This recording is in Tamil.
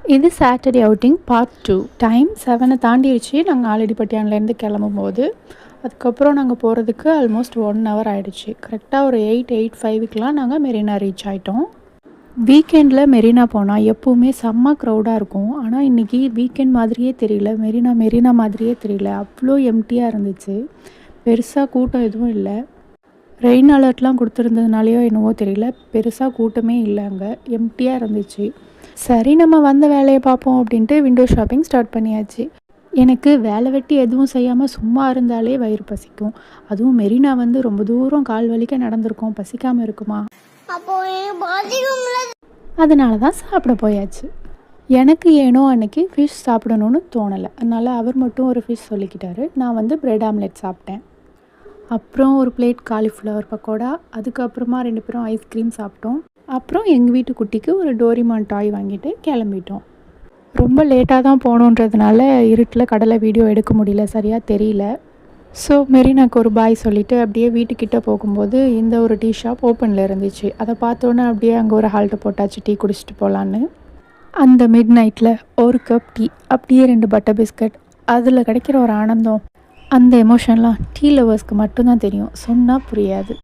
இது சாட்டர்டே அவுட்டிங் பார்ட் 2. டைம் 7 தாண்டிடுச்சு. நாங்கள் ஆலடிப்பட்டியான்லேருந்து கிளம்பும்போது அதுக்கப்புறம் நாங்கள் போகிறதுக்கு ஆல்மோஸ்ட் 1 ஹவர் ஆகிடுச்சு. கரெக்டாக ஒரு 8:05க்கெலாம் நாங்கள் மெரினா ரீச் ஆகிட்டோம். வீக்கெண்டில் மெரினா போனால் எப்போவுமே செம்ம க்ரௌடாக இருக்கும். ஆனால் இன்றைக்கி வீக்கெண்ட் மாதிரியே தெரியல, மெரினா மாதிரியே தெரியல. அவ்வளோ எம்டியாக இருந்துச்சு. பெருசாக கூட்டம் எதுவும் இல்லை. ரெயின் அலர்ட்லாம் கொடுத்துருந்ததுனாலையோ என்னவோ தெரியல, பெருசாக கூட்டமே இல்லை. அங்கே எம்டியாக இருந்துச்சு. சரி, நம்ம வந்த வேலையை பார்ப்போம் அப்படின்ட்டு விண்டோ ஷாப்பிங் ஸ்டார்ட் பண்ணியாச்சு. எனக்கு வேலை வெட்டி எதுவும் செய்யாமல் சும்மா இருந்தாலே வயிறு பசிக்கும். அதுவும் மெரினா ரொம்ப தூரம் கால் வலிக்க நடந்திருக்கோம், பசிக்காமல் இருக்குமா? அதனால தான் சாப்பிட போயாச்சு. எனக்கு ஏனோ அன்றைக்கி ஃபிஷ் சாப்பிடணும்னு தோணலை. அதனால் அவர் மட்டும் ஒரு ஃபிஷ் சொல்லிக்கிட்டாரு. நான் பிரெட் ஆம்லெட் சாப்பிட்டேன். அப்புறம் ஒரு பிளேட் காலிஃப்ளவர் பக்கோடா. அதுக்கப்புறமா 2 பேரும் ஐஸ்கிரீம் சாப்பிட்டோம். அப்புறம் எங்கள் வீட்டு குட்டிக்கு ஒரு டோரிமான் டாய் வாங்கிட்டு கிளம்பிட்டோம். ரொம்ப லேட்டாக தான் போகணுன்றதுனால இருட்டில் கடலை வீடியோ எடுக்க முடியல, சரியாக தெரியல. ஸோ மெரினாக்கு ஒரு பாய் சொல்லிவிட்டு அப்படியே வீட்டுக்கிட்ட போகும்போது இந்த ஒரு டீ ஷாப் ஓப்பனில் இருந்துச்சு. அதை பார்த்தோன்னே அப்படியே அங்கே ஒரு ஹால்ட்டை போட்டாச்சு டீ குடிச்சிட்டு போகலான்னு. அந்த மிட் நைட்டில் ஒரு கப் டீ, அப்படியே 2 பட்டர் பிஸ்கட், அதில் கிடைக்கிற ஒரு ஆனந்தம், அந்த எமோஷன்லாம் டீ லவர்ஸ்க்கு மட்டும்தான் தெரியும், சொன்னால் புரியாது.